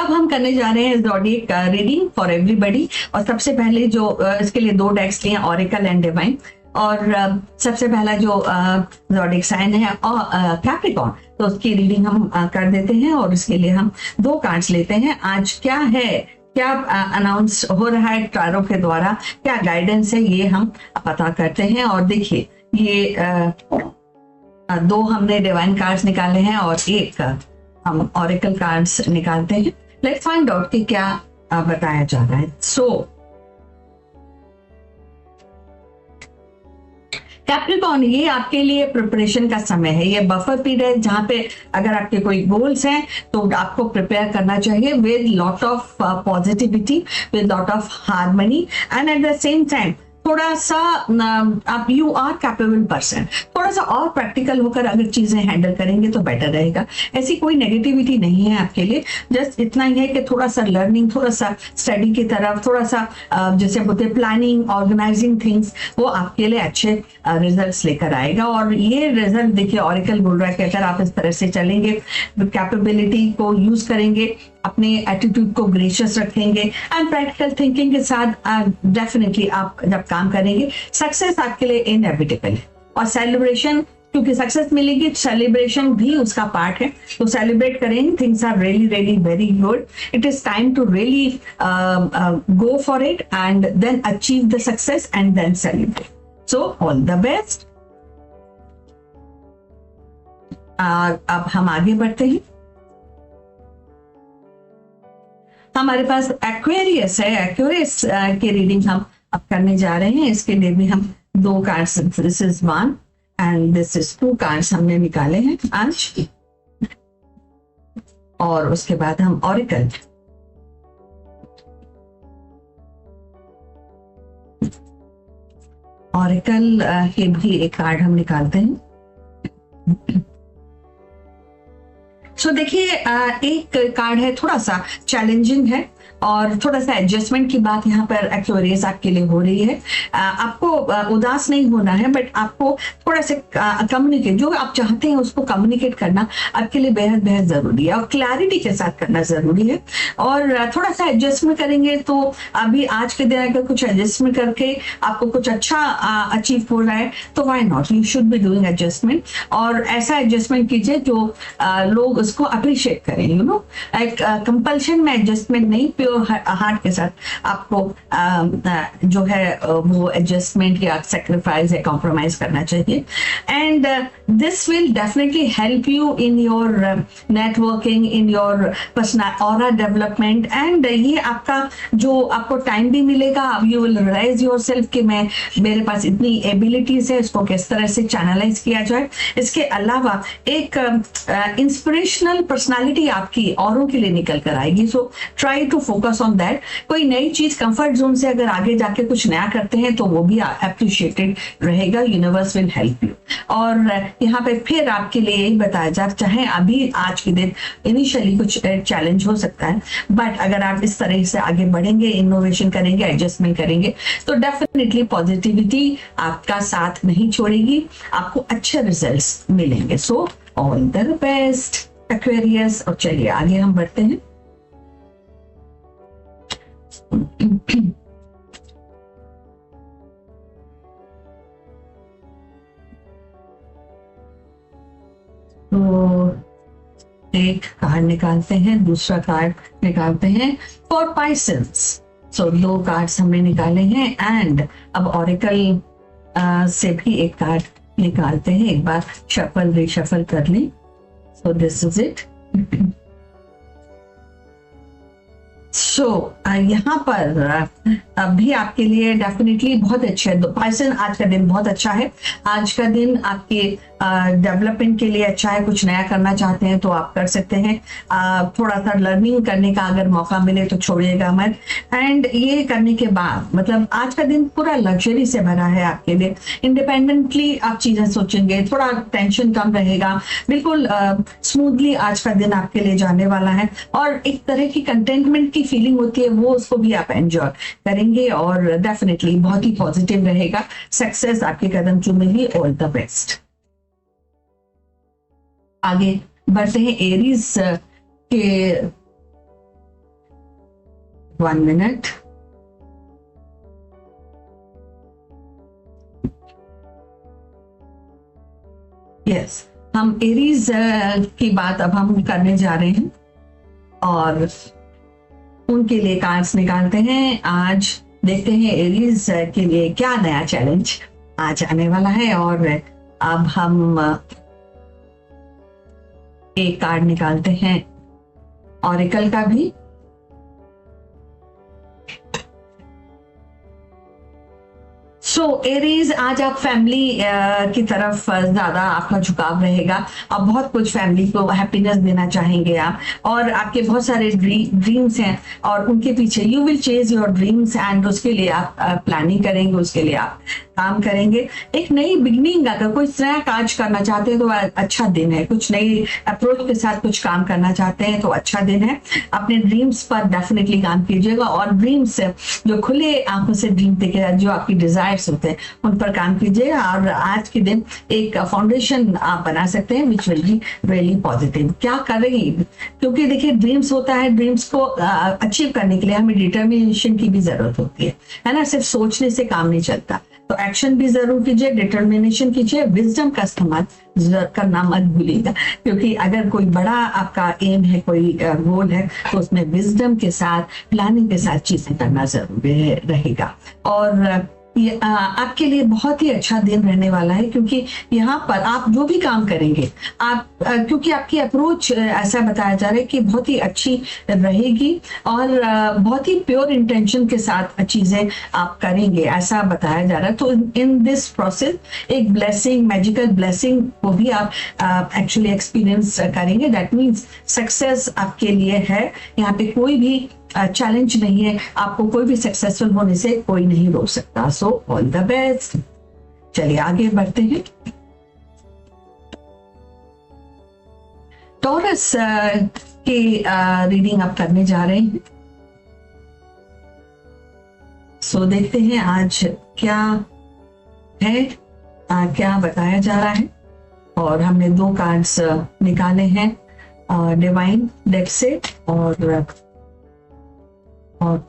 अब हम करने जा रहे हैं ज़ोडिएक रीडिंग फॉर एवरीबॉडी। और सबसे पहले जो इसके लिए 2 डेक्स लिए, ऑरेकल एंड डिवाइन। और सबसे पहला जो ज़ोडिएक साइन है कैप्रिकॉर्न, तो उसकी रीडिंग हम कर देते हैं। और इसके लिए हम 2 कार्ड्स लेते हैं। आज क्या है, क्या अनाउंस हो रहा है टारो के द्वारा, क्या गाइडेंस है, ये हम पता करते हैं। और देखिए ये 2 हमने डिवाइन कार्ड्स निकाले हैं और 1 हम ऑरेकल कार्ड्स निकालते हैं। लेट्स फाइंड आउट कि क्या बताया जा रहा है। कैप्रिकॉर्न, ये आपके लिए प्रिपरेशन का समय है, ये बफर पीरियड जहां पे अगर आपके कोई गोल्स हैं तो आपको प्रिपेयर करना चाहिए with lot of positivity, with lot of harmony and at the same time थोड़ा सा आप यू आर कैपेबल पर्सन, थोड़ा सा और प्रैक्टिकल होकर अगर चीजें हैंडल करेंगे तो बेटर रहेगा। ऐसी कोई नेगेटिविटी नहीं है आपके लिए, जस्ट इतना ही है कि थोड़ा सा लर्निंग, थोड़ा सा स्टडी की तरफ, थोड़ा सा जैसे बोलते हैं प्लानिंग, ऑर्गेनाइजिंग थिंग्स, वो आपके लिए अच्छे रिजल्ट्स लेकर आएगा। और ये रिजल्ट देखिए ऑरेकल बोल रहा है कि अगर आप इस तरह से चलेंगे, कैपेबिलिटी को यूज करेंगे, अपने एटीट्यूड को ग्रेशियस रखेंगे एंड प्रैक्टिकल थिंकिंग के साथ डेफिनेटली आप जब काम करेंगे सक्सेस आपके लिए इनएविटेबल है। और सेलिब्रेशन, क्योंकि सक्सेस मिलेगी, सेलिब्रेशन भी उसका पार्ट है, तो सेलिब्रेट करेंगे। Things are really really very good. It is time to really go for it and then achieve the success and then celebrate. So all the best. अब हम आगे बढ़ते हैं। हमारे पास एक्वेरियस है, एक्वेरियस की रीडिंग हम अब करने जा रहे हैं। इसके लिए भी हम 2 cards, this is 1 and this is 2 cards हमने निकाले हैं आज। और उसके बाद हम ऑरेकल, ऑरेकल के भी एक कार्ड हम निकालते हैं। सो देखिए एक कार्ड है थोड़ा सा चैलेंजिंग है और थोड़ा सा एडजस्टमेंट की बात यहाँ पर एक्वेरियस आपके लिए हो रही है। आपको उदास नहीं होना है, बट आपको थोड़ा सा कम्युनिकेट, जो आप चाहते हैं उसको कम्युनिकेट करना आपके लिए बेहद बेहद जरूरी है और क्लैरिटी के साथ करना जरूरी है। और थोड़ा सा एडजस्टमेंट करेंगे तो अभी आज के दिन अगर कुछ एडजस्टमेंट करके आपको कुछ अच्छा अचीव हो रहा है तो why not, you should be doing adjustment. और ऐसा एडजस्टमेंट कीजिए जो लोग उसको अप्रिशिएट करें, यू नो, एक कंपल्शन में एडजस्टमेंट नहीं, प्योर हार्ट के साथ आपको जो है वो एडजस्टमेंट या सेक्रीफाइस या कॉम्प्रोमाइज करना चाहिए। And this will definitely help you in your networking, in your personal aura development. And ये आपका जो आपको टाइम भी मिलेगा, you will realise yourself कि मैं, मेरे पास इतनी एबिलिटीज है, इसको किस तरह से चैनलाइज किया जाए। इसके अलावा एक इंस्पिरेशनल पर्सनालिटी आपकी औरों के लिए निकल कर आएगी। So try to focus on that. कोई नई चीज कंफर्ट जोन से अगर आगे जाके कुछ नया करते हैं तो वो भी अप्रिशिएटेड रहेगा, यूनिवर्स विल हेल्प यू। और यहाँ पे फिर आपके लिए यही बताया जा, चाहे अभी आज के दिन इनिशियली कुछ चैलेंज हो सकता है, बट अगर आप इस तरह से आगे बढ़ेंगे, इनोवेशन करेंगे, एडजस्टमेंट करेंगे तो डेफिनेटली पॉजिटिविटी आपका साथ नहीं छोड़ेगी, आपको अच्छे रिजल्ट्स मिलेंगे। सो ऑल द बेस्ट एक्वेरियस। और चलिए आगे हम बढ़ते हैं। तो एक कार्ड निकालते हैं, दूसरा कार्ड निकालते हैं फॉर पाइसेंस। सो 2 कार्ड्स हमने निकाले हैं एंड अब ऑरेकल से भी एक कार्ड निकालते हैं। एक बार शफल रिशफल कर लें। So this is it. सो यहाँ पर अभी आपके लिए डेफिनेटली बहुत अच्छा है। पाइसन, आज का दिन बहुत अच्छा है। आज का दिन आपके डेवलपमेंट के लिए अच्छा है। कुछ नया करना चाहते हैं तो आप कर सकते हैं। थोड़ा सा लर्निंग करने का अगर मौका मिले तो छोड़िएगा मत। एंड ये करने के बाद मतलब आज का दिन पूरा लग्जरी से भरा है आपके लिए। इंडिपेंडेंटली आप चीजें सोचेंगे, थोड़ा टेंशन कम रहेगा, बिल्कुल स्मूथली आज का दिन आपके लिए जाने वाला है। और एक तरह की कंटेंटमेंट की फीलिंग होती है, वो उसको भी आप एंजॉय करेंगे और डेफिनेटली बहुत ही पॉजिटिव रहेगा। सक्सेस आपके कदम चूमेगी। All the best. आगे बढ़ते हैं एरीज के 1 मिनट। यस, हम एरीज की बात अब हम करने जा रहे हैं और उनके लिए कार्ड्स निकालते हैं। आज देखते हैं एरीज के लिए क्या नया चैलेंज आज आने वाला है। और अब हम एक कार्ड निकालते हैं ऑरेकल का भी। सो एरीज, आज आप फैमिली की तरफ ज्यादा आपका झुकाव रहेगा। आप बहुत कुछ फैमिली को हैप्पीनेस देना चाहेंगे आप, और आपके बहुत सारे ड्रीम्स हैं और उनके पीछे you will chase your dreams and उसके लिए आप प्लानिंग करेंगे, उसके लिए आप काम करेंगे। एक नई बिगनिंग, अगर कोई नया काज करना चाहते हैं तो अच्छा दिन है। कुछ नई अप्रोच के साथ कुछ काम करना चाहते हैं तो अच्छा दिन है। अपने ड्रीम्स पर डेफिनेटली काम कीजिएगा और ड्रीम्स जो खुले आंखों से ड्रीम देखेगा, जो आपकी डिजायर्स होते हैं उन पर काम कीजिएगा। और आज के दिन एक फाउंडेशन आप बना सकते हैं which will be really positive. क्या करेंगे, क्योंकि देखिए ड्रीम्स होता है, ड्रीम्स को अचीव करने के लिए हमें डिटर्मिनेशन की भी जरूरत होती है ना। सिर्फ सोचने से काम नहीं चलता, तो एक्शन भी जरूर कीजिए, डिटर्मिनेशन कीजिए, विजडम का इस्तेमाल करना मत भूलिएगा। क्योंकि अगर कोई बड़ा आपका एम है, कोई गोल है, तो उसमें विजडम के साथ, प्लानिंग के साथ चीजें करना जरूरी रहेगा। और ये आपके लिए बहुत ही अच्छा दिन रहने वाला है, क्योंकि यहाँ पर आप जो भी काम करेंगे आप क्योंकि आपकी अप्रोच ऐसा बताया जा रहा है कि बहुत ही अच्छी रहेगी और बहुत ही प्योर इंटेंशन के साथ चीजें आप करेंगे, ऐसा बताया जा रहा है। तो इन दिस प्रोसेस एक ब्लेसिंग, मैजिकल ब्लेसिंग को भी आप एक्चुअली एक्सपीरियंस करेंगे। दैट मीन्स सक्सेस आपके लिए है। यहाँ पे कोई भी चैलेंज नहीं है, आपको कोई भी सक्सेसफुल होने से कोई नहीं रोक सकता। सो ऑल द बेस्ट। चलिए आगे बढ़ते हैं। टॉरस की रीडिंग आप करने जा रहे हैं। सो देखते हैं आज क्या है, क्या बताया जा रहा है। और हमने 2 कार्ड्स निकाले हैं, डिवाइन डेक से और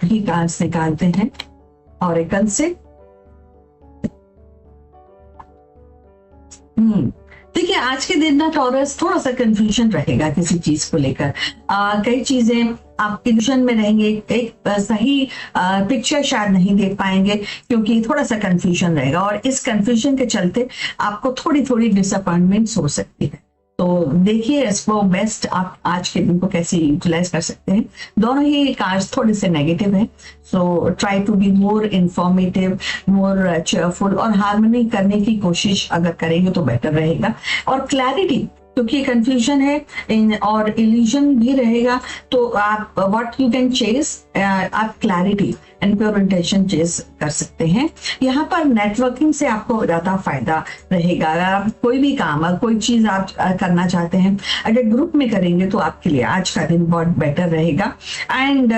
भी कार्ड्स निकालते हैं ऑरेकल से। देखिए आज के दिन ना टॉरस थोड़ा सा कंफ्यूजन रहेगा किसी चीज को लेकर। कई चीजें आप इल्यूजन में रहेंगे, एक सही पिक्चर शायद नहीं देख पाएंगे क्योंकि थोड़ा सा कंफ्यूजन रहेगा। और इस कंफ्यूजन के चलते आपको थोड़ी थोड़ी डिसअपॉइंटमेंट्स हो सकती है। तो देखिए इसको बेस्ट आप आज के दिन को कैसे यूटिलाइज कर सकते हैं। दोनों ही कार्ड्स थोड़े से नेगेटिव हैं, so try to be more informative, more cheerful और हार्मनी करने की कोशिश अगर करेंगे तो बेटर रहेगा। और क्लैरिटी, क्योंकि कंफ्यूजन है और इल्यूजन भी रहेगा, तो आप व्हाट यू कैन चेस, आप clarity and pure intention chase कर सकते हैं। यहाँ पर नेटवर्किंग से आपको ज्यादा फायदा रहेगा। अगर आप कोई भी काम, कोई चीज आप करना चाहते हैं, अगर ग्रुप में करेंगे तो आपके लिए आज का दिन बहुत बेटर रहेगा। एंड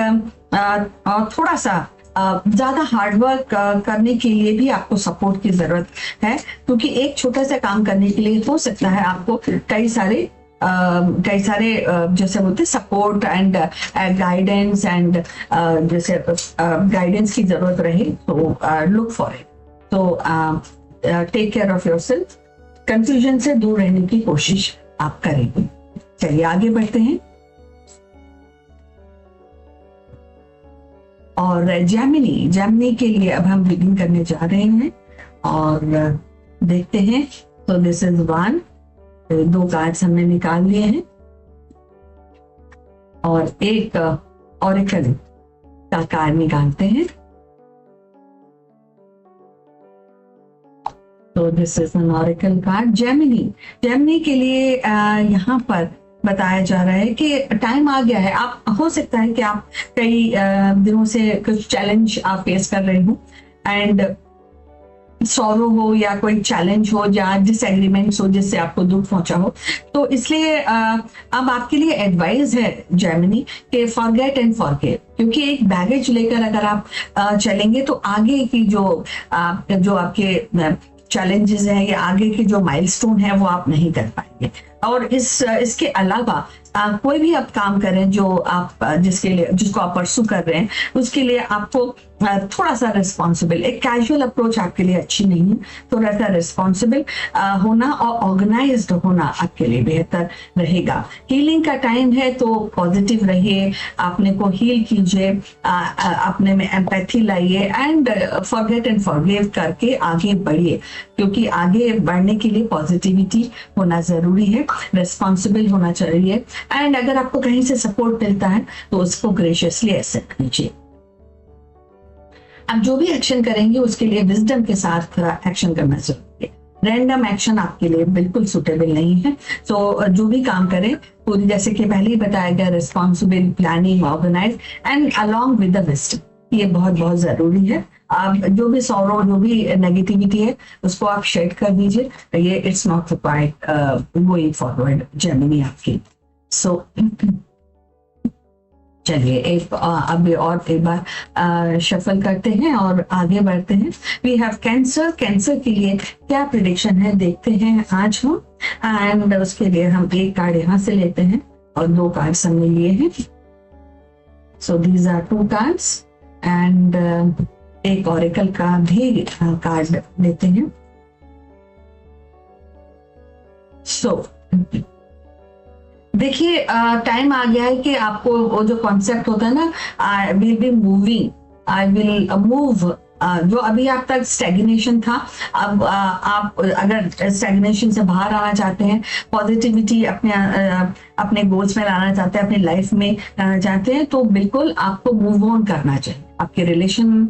थोड़ा सा ज्यादा हार्डवर्क करने के लिए भी आपको सपोर्ट की जरूरत है, क्योंकि एक छोटा सा काम करने के लिए हो सकता है आपको कई सारे जैसे बोलते सपोर्ट एंड गाइडेंस एंड जैसे गाइडेंस की जरूरत रहे, तो लुक फॉर इट। तो take care of yourself, confusion से दूर रहने की कोशिश आप करेंगे। चलिए आगे बढ़ते हैं। और जेमिनी के लिए अब हम रीडिंग करने जा रहे हैं और देखते हैं। तो दिस इज 1, 2 कार्ड्स हमने निकाल लिए हैं और एक ऑरेकल का कार्ड निकालते हैं। तो this is an oracle card. Gemini के लिए यहाँ पर बताया जा रहा है कि टाइम आ गया है। आप हो सकता है कि आप कई दिनों से कुछ चैलेंज आप फेस कर रहे हो एंड सॉरो हो या कोई चैलेंज हो या डिसएग्रीमेंट्स हो जिससे आपको दुख पहुंचा हो। तो इसलिए अब आपके लिए एडवाइस है जेमिनी कि फॉरगेट एंड फॉरगिव, क्योंकि एक बैगेज लेकर अगर आप चलेंगे तो आगे की जो आपके चैलेंजेस हैं या आगे के जो माइलस्टोन है वो आप नहीं कर पाएंगे। और इसके अलावा कोई भी आप काम करें जो आप जिसको आप परसू कर रहे हैं, उसके लिए आपको थोड़ा सा रिस्पॉन्सिबल, एक कैजुअल अप्रोच आपके लिए अच्छी नहीं है। थोड़ा सा रिस्पॉन्सिबल होना और ऑर्गेनाइज्ड होना आपके लिए बेहतर रहेगा। हीलिंग का टाइम है तो पॉजिटिव रहिए, अपने को हील कीजिए, अपने में एम्पैथी लाइए एंड फॉरगेट एंड फॉरगिव करके आगे बढ़िए, क्योंकि आगे बढ़ने के लिए पॉजिटिविटी होना जरूरी है, रिस्पॉन्सिबल होना चाहिए। एंड अगर आपको कहीं से सपोर्ट मिलता है तो उसको ग्रेशियसली एक्सेप्ट कीजिए। आप जो भी एक्शन करेंगे उसके लिए विजडम के साथ एक्शन करना चाहिए। रैंडम एक्शन आपके लिए बिल्कुल सुटेबल नहीं है। तो जो भी काम करें पूरी, जैसे कि पहले ही बताया गया, responsible, planning, organise and along with the wisdom, ये बहुत बहुत जरूरी है। आप जो भी सॉरो, जो भी नेगेटिविटी है उसको आप शेड कर दीजिए। ये it's not required going forward journey आपकी। सो चलिए अब और एक बार शफल करते हैं और आगे बढ़ते हैं। We have cancer. कैंसर के लिए क्या प्रिडिक्शन है देखते हैं आज हम। एंड उसके लिए हम एक कार्ड यहाँ से लेते हैं और 2 कार्ड्स हमने लिए हैं। So these are 2 cards and एक ऑरेकल का भी कार्ड लेते हैं। सो देखिए टाइम आ गया है कि आपको वो जो कॉन्सेप्ट होता है ना, I will be moving, I will move, जो अभी आप तक स्टैग्नेशन था, अब आप अगर स्टैग्नेशन से बाहर आना चाहते हैं, पॉजिटिविटी अपने गोल्स में लाना चाहते हैं, अपनी लाइफ में लाना चाहते हैं, तो बिल्कुल आपको मूव ऑन करना चाहिए। आपके रिलेशन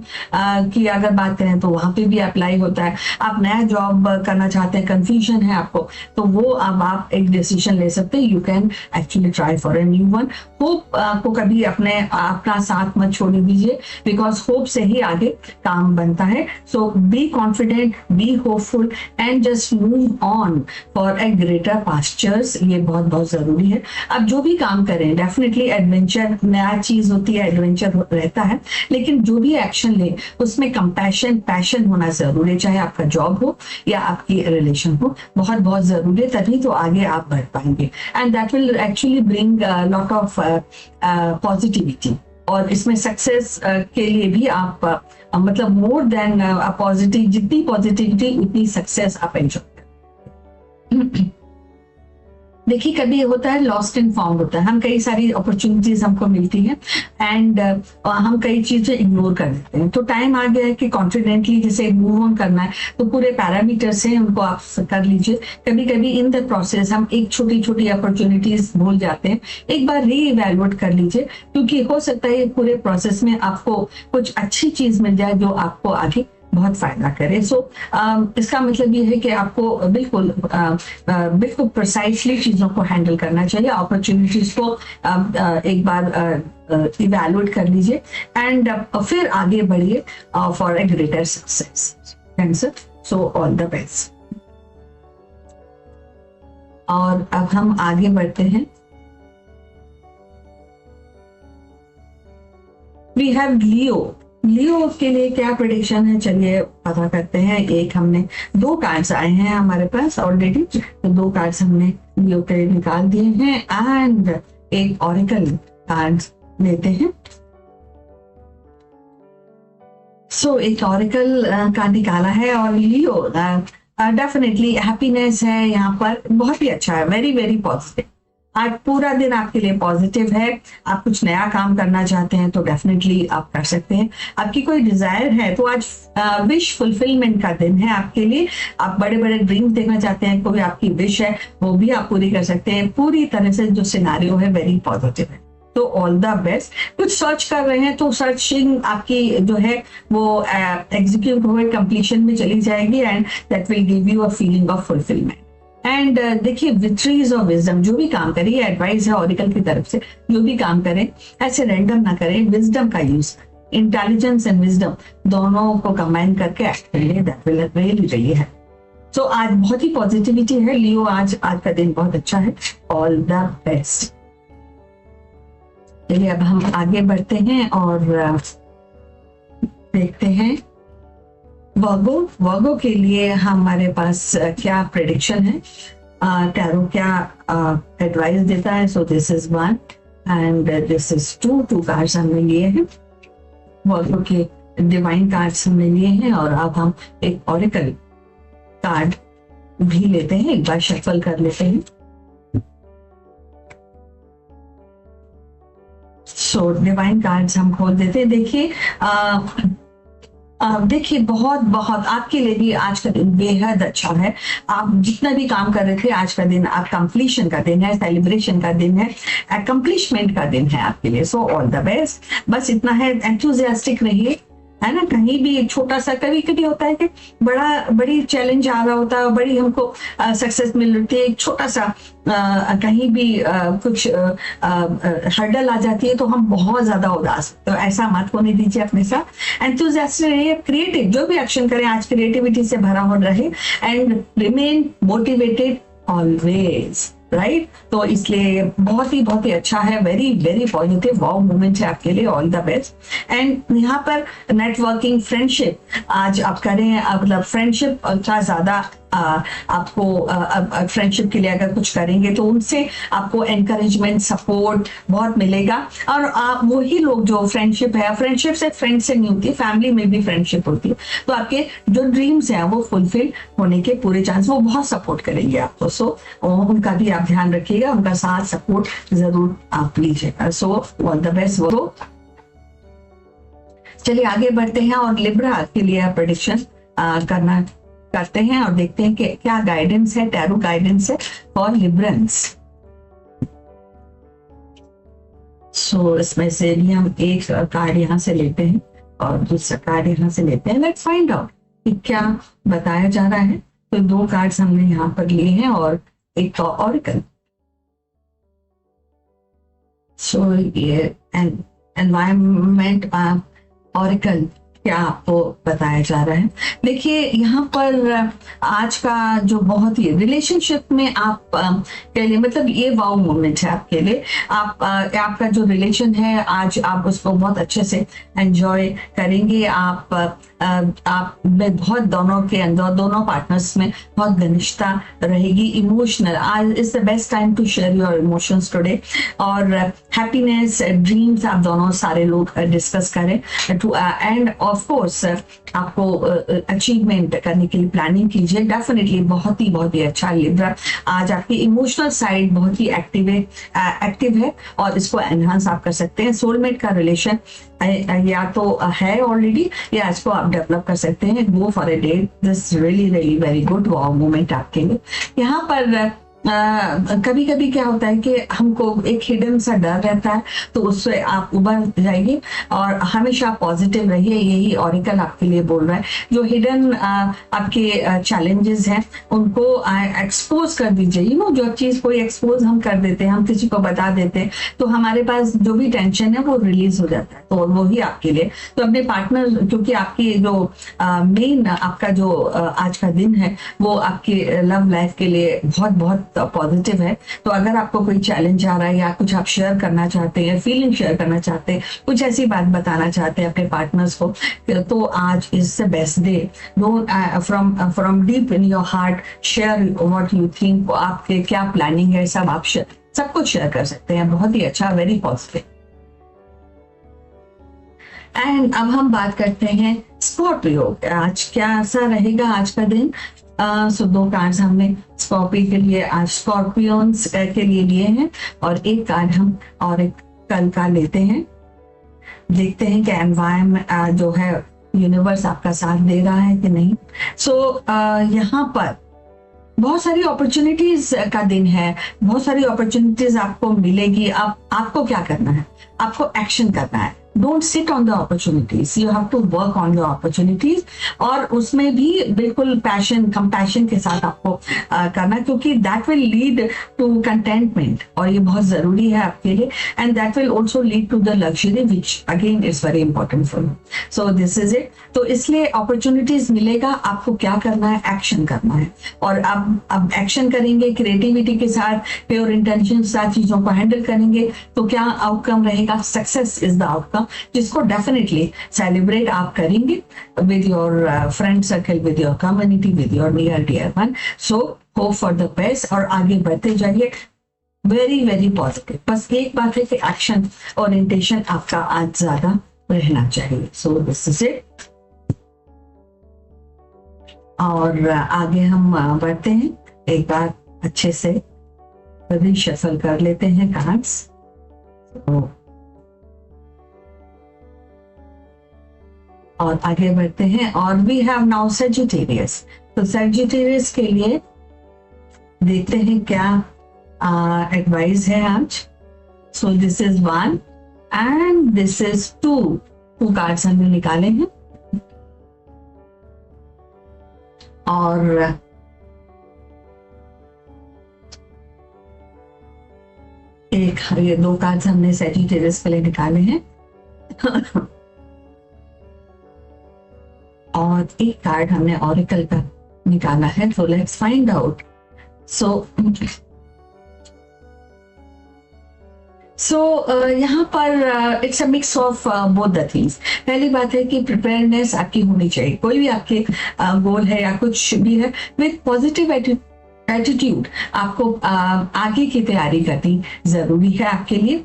की अगर बात करें तो वहां पे भी अप्लाई होता है। आप नया जॉब करना चाहते हैं, कंफ्यूजन है आपको, तो वो अब आप एक डिसीजन ले सकते हैं। You can actually try for a new one. Hope को कभी अपना साथ मत छोड़ दीजिए, बिकॉज होप से ही आगे काम बनता है। So be confident, be hopeful and just move on for a greater pastures. ये बहुत बहुत जरूरी है। अब जो भी काम करें, डेफिनेटली एडवेंचर, नया चीज होती है, एडवेंचर रहता है, लेकिन जो भी एक्शन ले उसमें कंपैशन, पैशन होना जरूरी है। चाहे आपका जॉब हो या आपकी रिलेशन हो, बहुत बहुत जरूरी है, तभी तो आगे आप बढ़ पाएंगे। And that will actually bring lot of positivity. और इसमें सक्सेस के लिए भी आप मतलब मोर देन पॉजिटिव, जितनी पॉजिटिविटी उतनी सक्सेस आप एंजॉय करें। देखिए कभी होता है लॉस्ट इन फाउंड होता है, हम कई सारी अपॉर्चुनिटीज हमको मिलती हैं एंड हम कई चीजें इग्नोर कर देते हैं। तो टाइम आ गया है कि कॉन्फिडेंटली जैसे मूव ऑन करना है, तो पूरे पैरामीटर्स हैं उनको आप कर लीजिए। कभी कभी इन द प्रोसेस हम एक छोटी छोटी अपॉर्चुनिटीज भूल जाते हैं, एक बार री इवेल्युएट कर लीजिए, क्योंकि हो सकता है पूरे प्रोसेस में आपको कुछ अच्छी चीज मिल जाए जो आपको आगे बहुत फायदा करे। सो इसका मतलब ये है कि आपको बिल्कुल प्रिसाइसली चीजों को हैंडल करना चाहिए। अपॉर्चुनिटीज को एक बार इवैल्यूएट कर लीजिए एंड फिर आगे बढ़िए for a greater success. So all the best. और अब हम आगे बढ़ते हैं। वी हैव लियो। लियो के लिए क्या प्रेडिक्शन है, चलिए पता करते हैं। एक हमने 2 कार्ड्स आए हैं हमारे पास ऑलरेडी, तो 2 कार्ड्स हमने लियो के लिए निकाल दिए हैं एंड एक ऑरेकल कार्ड लेते हैं। सो एक ऑरेकल कार्ड निकाला है और लियो डेफिनेटली हैप्पीनेस है यहाँ पर, बहुत ही अच्छा है, वेरी वेरी पॉजिटिव। आज पूरा दिन आपके लिए पॉजिटिव है। आप कुछ नया काम करना चाहते हैं तो डेफिनेटली आप कर सकते हैं। आपकी कोई डिजायर है तो आज विश फुलफिलमेंट का दिन है आपके लिए। आप बड़े बड़े ड्रीम देखना चाहते हैं, कोई आपकी विश है वो भी आप पूरी कर सकते हैं। पूरी तरह से जो सिनारियो है वेरी पॉजिटिव है, तो ऑल द बेस्ट। कुछ सर्च कर रहे हैं तो सर्चिंग आपकी जो है वो एग्जीक्यूट होकर कंप्लीशन में चली जाएगी and that will give you a feeling of fulfilment. And देखिए विक्ट्रीज ऑफ विजडम, जो भी काम करें, एडवाइस है ऑरिकल की तरफ से, जो भी काम करें ऐसे रैंडम ना करें, विजडम का यूज, इंटेलिजेंस एंड विजडम दोनों को कंबाइन करके एक्ट करिए, दैट विल रियली है। सो आज बहुत ही पॉजिटिविटी है लियो, आज का दिन बहुत अच्छा है। All the best. चलिए अब हम आगे बढ़ते हैं और देखते हैं वर्गो के लिए हमारे पास क्या प्रेडिक्शन है। टैरो क्या एडवाइस देता है। सो this is 1 and this is 2 cards हमने लिए हैं, वॉल्फो के डिवाइन कार्ड्स हमने लिए हैं। और अब हम एक ऑरेकल कार्ड भी लेते हैं, एक बार शफल कर लेते हैं। सो डिवाइन कार्ड्स हम खोल देते हैं। देखिए देखिए बहुत बहुत आपके लिए भी आज का दिन बेहद अच्छा है। आप जितना भी काम कर रहे थे, आज का दिन आप कंप्लीशन का दिन है, सेलिब्रेशन का दिन है, अकम्प्लिशमेंट का दिन है आपके लिए। सो ऑल द बेस्ट। बस इतना है, एंथुजियास्टिक रहिए, है ना। कहीं भी छोटा सा, कभी कभी होता है कि बड़ी चैलेंज आ रहा होता है, बड़ी हमको सक्सेस मिल रही है, एक छोटा सा कहीं भी कुछ हर्डल आ जाती है तो हम बहुत ज्यादा उदास, तो ऐसा मत होने दीजिए अपने साथ। एंथुसियास्टिक रहिए, क्रिएटिव, जो भी एक्शन करें आज क्रिएटिविटी से भरा हो रहे, and remain motivated always, right. तो इसलिए बहुत ही अच्छा है, वेरी वेरी पॉजिटिव वाव मोमेंट है आपके लिए। All the best. एंड यहाँ पर नेटवर्किंग, फ्रेंडशिप आज आप करें, मतलब फ्रेंडशिप का ज्यादा आपको फ्रेंडशिप के लिए अगर कुछ करेंगे तो उनसे आपको एनकरेजमेंट, सपोर्ट बहुत मिलेगा। और आप वही लोग जो फ्रेंडशिप है, फ्रेंडशिप से फ्रेंड से नहीं होती, फैमिली में भी फ्रेंडशिप होती है, तो आपके जो ड्रीम्स हैं वो फुलफिल होने के पूरे चांस, वो बहुत सपोर्ट करेंगे आपको। सो उनका भी आप ध्यान रखिएगा, उनका साथ सपोर्ट जरूर आप लीजिएगा। सो ऑल द बेस्ट। वो चलिए आगे बढ़ते हैं और लिब्रा के लिए प्रेडिक्शन करते हैं और देखते हैं कि क्या गाइडेंस है, टैरो गाइडेंस है फॉर लिब्रंस। सो इसमें से भी हम एक कार्ड यहाँ से लेते हैं और दूसरा कार्ड यहाँ से लेते हैं। लेट्स फाइंड आउट कि क्या बताया जा रहा है। तो 2 कार्ड्स हमने यहाँ पर लिए हैं और एक ऑरेकल। सो ये एनवायरमेंट ऑरेकल क्या आपको बताया जा रहा है। देखिए यहाँ पर आज का जो बहुत ही रिलेशनशिप में आप के लिए, मतलब ये वाव मोमेंट है आपके लिए। आपका जो रिलेशन है आज आप उसको बहुत अच्छे से एंजॉय करेंगे। आप में बहुत दोनों के अंदर, दोनों पार्टनर्स में बहुत घनिष्ठता रहेगी। इमोशनल, आज is the best time to share your emotions today. और हैप्पीनेस, ड्रीम्स आप दोनों सारे लोग डिस्कस करें टू एंड ऑफ कोर्स आपको अचीवमेंट करने के लिए प्लानिंग कीजिए। डेफिनेटली बहुत ही अच्छा लिब्रा। आज आपकी इमोशनल साइड बहुत ही एक्टिव है और इसको एनहांस आप कर सकते हैं। सोलमेट का रिलेशन या तो है ऑलरेडी या इसको आप डेवलप कर सकते हैं। Go for a date, this really very good wow moment आपके लिए। यहाँ पर कभी कभी क्या होता है कि हमको एक हिडन सा डर रहता है, तो उससे आप उबर जाइए और हमेशा पॉजिटिव रहिए। यही ऑरेकल आपके लिए बोल रहा है। जो हिडन आपके चैलेंजेस हैं उनको एक्सपोज कर दीजिए। जो चीज कोई एक्सपोज हम कर देते हैं, हम किसी को बता देते हैं, तो हमारे पास जो भी टेंशन है वो रिलीज हो जाता है। तो वही आपके लिए, तो अपने पार्टनर, क्योंकि आपकी जो मेन आपका जो आज का दिन है वो आपकी लव लाइफ के लिए बहुत पॉजिटिव है। तो अगर आपको कोई चैलेंज आ रहा है या कुछ आप शेयर करना चाहते हैं, फीलिंग शेयर करना चाहते हैं, कुछ ऐसी बात बताना चाहते हैं अपने पार्टनर्स को, तो आज is the best day. Don't from deep in your heart share what you think. आपके क्या प्लानिंग है सब आप सब कुछ शेयर कर सकते हैं। बहुत ही अच्छा, वेरी पॉजिटिव। एंड अब हम बात करते हैं स्कॉर्पियो, आज क्या सा रहेगा आज का दिन। सो 2 कार्ड्स हमने स्कॉर्पियो के लिए, आज स्कॉर्पियंस के लिए हैं और एक कार्ड हम और एक कल का लेते हैं। देखते हैं कि एनवायरमेंट जो है यूनिवर्स आपका साथ दे रहा है कि नहीं। सो यहाँ पर बहुत सारी अपॉर्चुनिटीज का दिन है, बहुत सारी अपॉर्चुनिटीज आपको मिलेगी। आपको क्या करना है, आपको एक्शन करना है। Don't sit on the opportunities, you have to work on the opportunities. और उसमें भी बिल्कुल पैशन, कंपैशन के साथ आपको करना, क्योंकि that will lead to contentment और ये बहुत जरूरी है आपके लिए। And that will also lead to the luxury which again is very important for you. So this is it. तो इसलिए अपॉर्चुनिटीज मिलेगा, आपको क्या करना है, एक्शन करना है। और अब एक्शन करेंगे क्रिएटिविटी के साथ, प्योर इंटेंशन के साथ चीजों को हैंडल करेंगे, तो क्या आउटकम रहेगा, सक्सेस इज द आउटकम। जिसको डेफिनेटली सेलिब्रेट आप करेंगे with your friend circle, with your community, with your near dear one. So go for the best और आगे बढ़ते जाइए. Very very positive. बस एक बात है कि एक्शन ओरिएंटेशन आपका आज ज्यादा रहना चाहिए. सो दिस इज इट. और आगे हम बढ़ते हैं. एक बार अच्छे से सभी शफल कर लेते हैं कार्ड्स. और आगे बढ़ते हैं. और वी हैव नाउ सेजिटेरियस. तो सेजिटेरियस के लिए देखते हैं क्या एडवाइस है आज. सो this is 1 and this is 2 cards हमने निकाले हैं. और एक ये 2 कार्ड्स हमने सेजिटेरियस के लिए निकाले हैं. और एक कार्ड हमने ऑरिकल का निकाला है. तो लेट्स फाइंड आउट. सो यहाँ पर it's a mix of both the things. पहली बात है कि प्रिपेयरनेस आपकी होनी चाहिए. कोई भी आपके गोल है या कुछ भी है, विद पॉजिटिव एटीट्यूड आपको आगे की तैयारी करनी जरूरी है आपके लिए.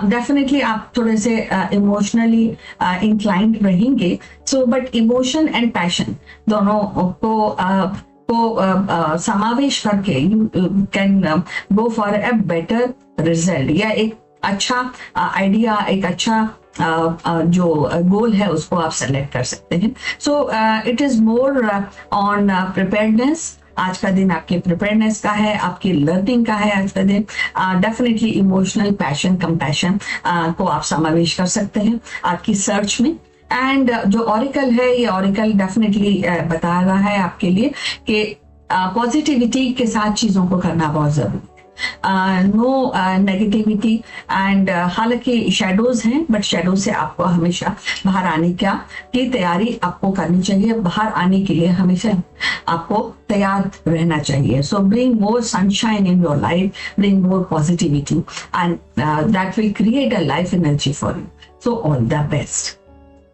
डेफिनेटली आप थोड़े से इमोशनली इंक्लाइंड रहेंगे. So but emotion and passion दोनों को समावेश करके you can go for a better result, या एक अच्छा आइडिया, एक अच्छा जो गोल है उसको आप सेलेक्ट कर सकते हैं. So it is more on preparedness. आज का दिन आपके प्रिपेयरनेस का है, आपकी लर्निंग का है आज का दिन. डेफिनेटली इमोशनल, पैशन, कंपैशन को आप समावेश कर सकते हैं आपकी सर्च में. एंड जो ऑरिकल है, ये ऑरिकल डेफिनेटली बता रहा है आपके लिए कि पॉजिटिविटी के साथ चीजों को करना बहुत जरूरी है. नो नेगेटिविटी एंड हालांकि शेडोज हैं, बट शेडो से आपको हमेशा बाहर आने की तैयारी आपको करनी चाहिए. बाहर आने के लिए हमेशा आपको तैयार रहना चाहिए. सो bring more sunshine in your life, bring more positivity, and that will create a life energy for you. So all the best.